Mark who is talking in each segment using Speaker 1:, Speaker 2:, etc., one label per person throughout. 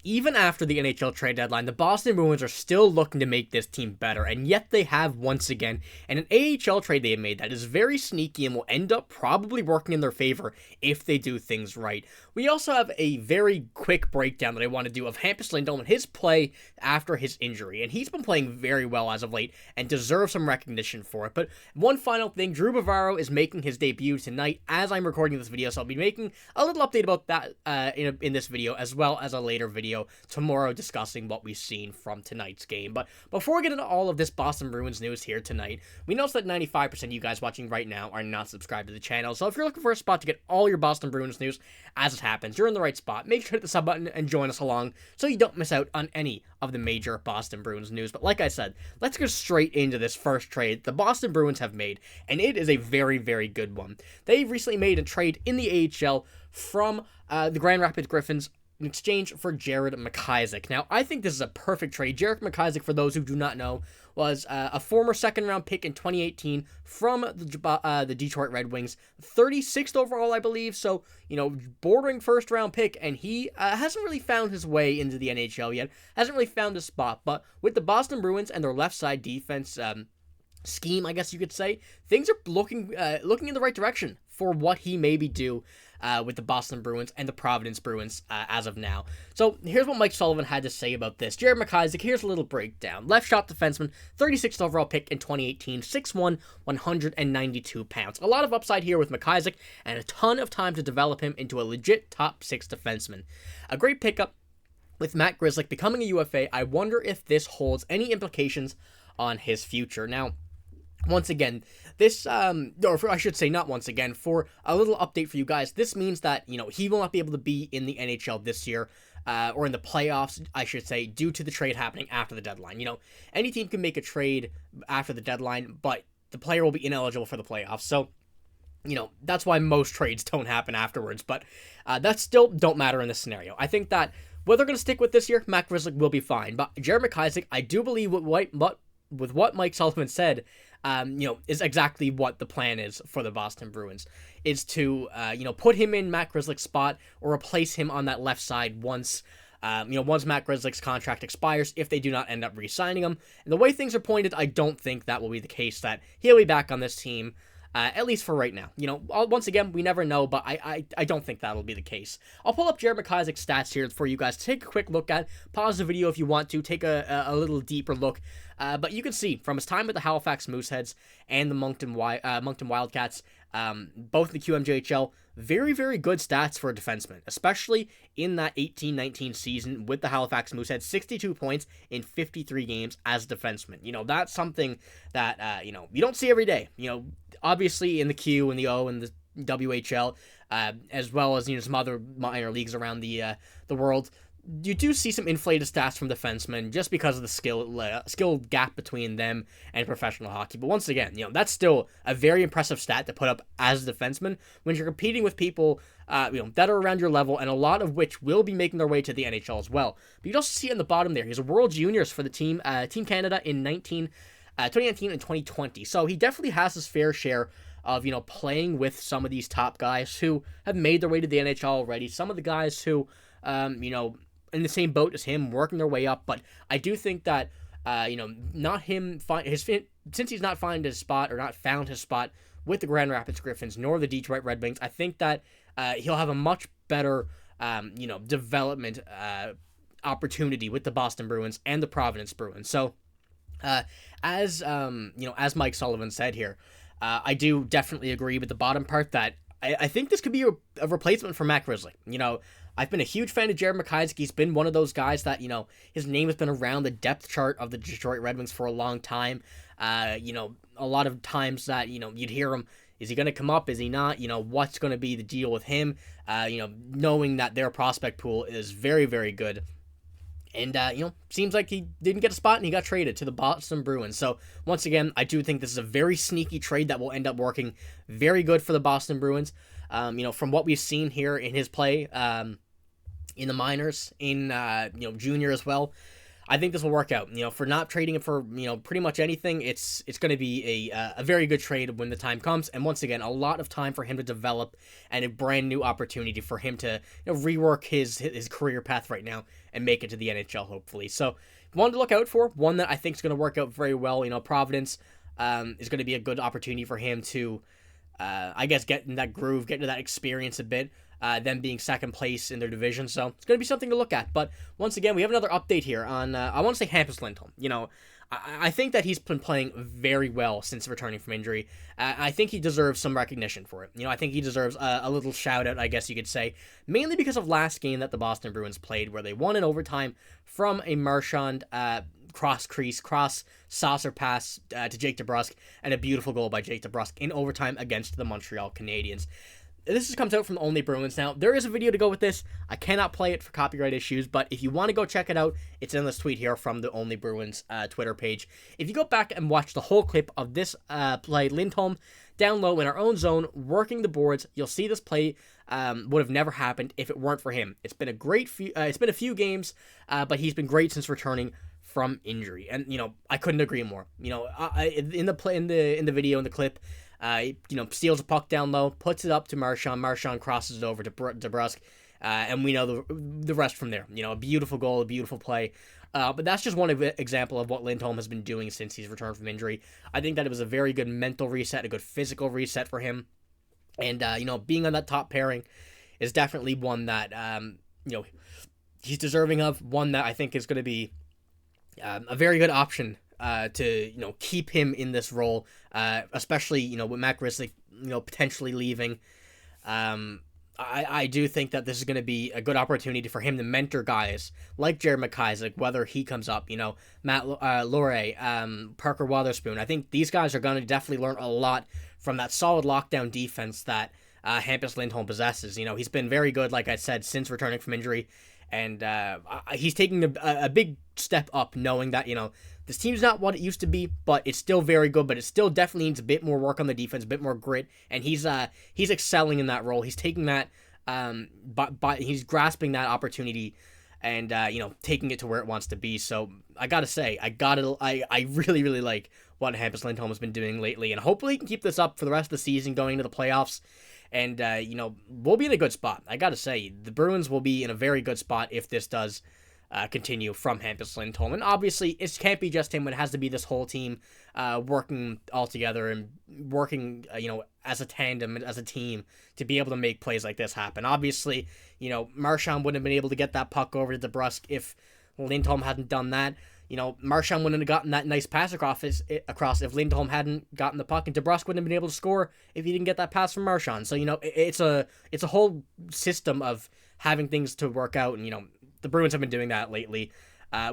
Speaker 1: even after the NHL trade deadline, the Boston Bruins are still looking to make this team better, and yet they have once again. And an AHL trade they have made that is very sneaky and will end up probably working in their favor if they do things right. We also have a very quick breakdown that I want to do of Hampus Lindholm and his play after his injury, and he's been playing very well as of late and deserves some recognition for it. But one final thing, Drew Bavaro is making his debut tonight as I'm recording this video, so I'll be making a little update about that in this video, as well as a later video tomorrow discussing what we've seen from tonight's game. But before we get into all of this Boston Bruins news here tonight, we notice that 95% of you guys watching right now are not subscribed to the channel, so if you're looking for a spot to get all your Boston Bruins news as it happens, you're in the right spot. Make sure to hit the sub button and join us along so you don't miss out on any of the major Boston Bruins news. But like I said, let's go straight into this first trade the Boston Bruins have made, and it is a very, very good one. They recently made a trade in the AHL from the Grand Rapids Griffins in exchange for Jared McIsaac. Now, I think this is a perfect trade. Jared McIsaac, for those who do not know, was a former second-round pick in 2018 from the Detroit Red Wings, 36th overall, I believe, so, bordering first-round pick, and he hasn't really found his way into the NHL yet, hasn't really found his spot, but with the Boston Bruins and their left-side defense scheme, I guess you could say, things are looking in the right direction for what he maybe do with the Boston Bruins and the Providence Bruins as of now. So here's what Mike Sullivan had to say about this. Jared McIsaac, here's a little breakdown. Left shot defenseman, 36th overall pick in 2018, 6'1", 192 pounds. A lot of upside here with McIsaac and a ton of time to develop him into a legit top 6 defenseman. A great pickup with Matt Grzelcyk becoming a UFA. I wonder if this holds any implications on his future. Now, once again, this, I should say not once again, for a little update for you guys, this means that, he will not be able to be in the NHL this year, or in the playoffs, I should say, due to the trade happening after the deadline. Any team can make a trade after the deadline, but the player will be ineligible for the playoffs, so, that's why most trades don't happen afterwards, but that still don't matter in this scenario. I think that what they're going to stick with this year, Matt Grzelcyk will be fine, but Jared McIsaac, I do believe with what Mike Sullivan said, is exactly what the plan is for the Boston Bruins, is to, put him in Matt Grzelcyk's spot or replace him on that left side once Matt Grzelcyk's contract expires, if they do not end up re-signing him. And the way things are pointed, I don't think that will be the case, that he'll be back on this team, at least for right now. Once again, we never know, but I don't think that'll be the case. I'll pull up Jared McIsaac's stats here for you guys to take a quick look at. Pause the video if you want to, take a little deeper look. But you can see, from his time with the Halifax Mooseheads and the Moncton Wildcats, both in the QMJHL, very, very good stats for a defenseman, especially in that 18-19 season with the Halifax Mooseheads, 62 points in 53 games as a defenseman. That's something that, you don't see every day. Obviously in the Q and the O and the WHL, as well as, some other minor leagues around the world, you do see some inflated stats from defensemen just because of the skill gap between them and professional hockey. But once again, that's still a very impressive stat to put up as a defenseman when you're competing with people, that are around your level, and a lot of which will be making their way to the NHL as well. But you also see on the bottom there, he's a World Juniors for the Team Canada in 2019 and 2020. So he definitely has his fair share of, playing with some of these top guys who have made their way to the NHL already. Some of the guys who, in the same boat as him, working their way up. But I do think that, not him since he's not found his spot with the Grand Rapids Griffins nor the Detroit Red Wings, I think that he'll have a much better, development opportunity with the Boston Bruins and the Providence Bruins. So, as Mike Sullivan said here, I do definitely agree with the bottom part that I think this could be a replacement for Matt Grzelcyk. I've been a huge fan of Jared McIsaac. He's been one of those guys that, his name has been around the depth chart of the Detroit Red Wings for a long time. A lot of times that, you'd hear him, is he going to come up? Is he not? What's going to be the deal with him? Knowing that their prospect pool is very, very good. And, seems like he didn't get a spot and he got traded to the Boston Bruins. So, once again, I do think this is a very sneaky trade that will end up working very good for the Boston Bruins. From what we've seen here in his play in the minors, in, junior as well, I think this will work out. For not trading him for pretty much anything, it's going to be a very good trade when the time comes. And once again, a lot of time for him to develop and a brand new opportunity for him to rework his career path right now and make it to the NHL hopefully. So one to look out for, one that I think is going to work out very well. Providence is going to be a good opportunity for him to, I guess, get in that groove, get into that experience a bit. Them being second place in their division, so it's going to be something to look at. But once again, we have another update here on, I want to say Hampus Lindholm. I think that he's been playing very well since returning from injury. I think he deserves some recognition for it. I think he deserves a little shout out, I guess you could say, mainly because of last game that the Boston Bruins played, where they won in overtime from a Marchand cross saucer pass to Jake DeBrusk, and a beautiful goal by Jake DeBrusk in overtime against the Montreal Canadiens. This comes out from Only Bruins. Now, there is a video to go with this. I cannot play it for copyright issues, but if you want to go check it out, it's in this tweet here from the Only Bruins Twitter page. If you go back and watch the whole clip of this play, Lindholm down low in our own zone, working the boards, you'll see this play would have never happened if it weren't for him. It's been a few games, but he's been great since returning from injury, and I couldn't agree more. In the video, in the clip, steals a puck down low, puts it up to Marchand. Marchand crosses it over to DeBrusk, and we know the rest from there. A beautiful goal, a beautiful play. But that's just one example of what Lindholm has been doing since he's returned from injury. I think that it was a very good mental reset, a good physical reset for him. And, being on that top pairing is definitely one that, he's deserving of, one that I think is going to be a very good option to keep him in this role, especially with Matt Grzelcyk potentially leaving. I do think that this is going to be a good opportunity for him to mentor guys like Jared McIsaac, whether he comes up, Matt Lohrei, Parker Wotherspoon. I think these guys are going to definitely learn a lot from that solid lockdown defense that Hampus Lindholm possesses. He's been very good, like I said, since returning from injury. And he's taking a big step up, knowing that, this team's not what it used to be, but it's still very good, but it still definitely needs a bit more work on the defense, a bit more grit, and he's excelling in that role. He's taking that, but he's grasping that opportunity and, taking it to where it wants to be. So I gotta say, I really, really like what Hampus Lindholm has been doing lately, and hopefully he can keep this up for the rest of the season going into the playoffs. And, we'll be in a good spot. I gotta say, the Bruins will be in a very good spot if this does continue from Hampus Lindholm. And obviously, it can't be just him. It has to be this whole team working all together and working, as a tandem, as a team, to be able to make plays like this happen. Obviously, Marchand wouldn't have been able to get that puck over to DeBrusk if Lindholm hadn't done that. Marchand wouldn't have gotten that nice pass across if Lindholm hadn't gotten the puck, and DeBrusk wouldn't have been able to score if he didn't get that pass from Marchand. So, it's a whole system of having things to work out, and, the Bruins have been doing that lately,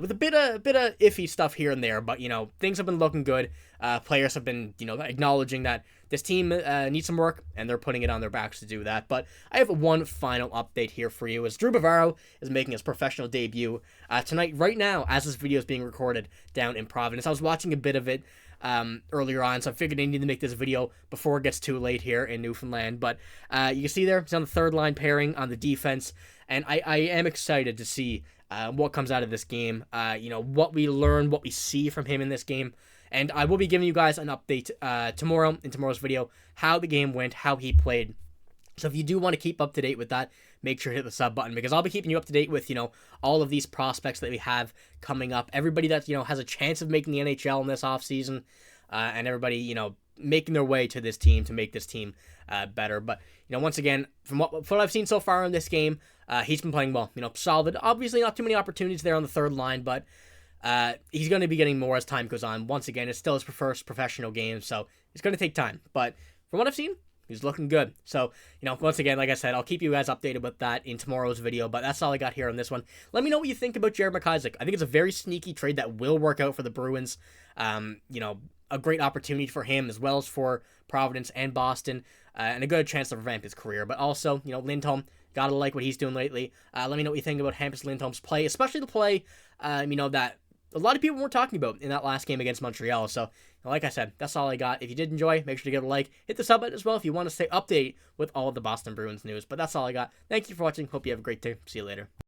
Speaker 1: with a bit of iffy stuff here and there, but, things have been looking good. Players have been, acknowledging that this team needs some work, and they're putting it on their backs to do that. But I have one final update here for you, as Drew Bavaro is making his professional debut tonight, right now, as this video is being recorded down in Providence. I was watching a bit of it earlier on, so I figured I need to make this video before it gets too late here in Newfoundland. But you can see there, he's on the third line pairing on the defense, and I am excited to see what comes out of this game, what we learn, what we see from him in this game. And I will be giving you guys an update tomorrow in tomorrow's video, how the game went, how he played. So if you do want to keep up to date with that, make sure to hit the sub button, because I'll be keeping you up to date with, all of these prospects that we have coming up. Everybody that, has a chance of making the NHL in this offseason, and everybody, making their way to this team to make this team better. But, once again, from what I've seen so far in this game, he's been playing well, solid. Obviously not too many opportunities there on the third line, but he's going to be getting more as time goes on. Once again, it's still his first professional game, so it's going to take time. But from what I've seen, he's looking good. So, once again, like I said, I'll keep you guys updated with that in tomorrow's video, but that's all I got here on this one. Let me know what you think about Jared McIsaac. I think it's a very sneaky trade that will work out for the Bruins. A great opportunity for him, as well as for Providence and Boston, and a good chance to revamp his career. But also, Lindholm, gotta like what he's doing lately. Let me know what you think about Hampus Lindholm's play, especially the play, that a lot of people weren't talking about in that last game against Montreal. So, like I said, that's all I got. If you did enjoy, make sure to give it a like. Hit the sub button as well if you want to stay updated with all of the Boston Bruins news. But that's all I got. Thank you for watching. Hope you have a great day. See you later.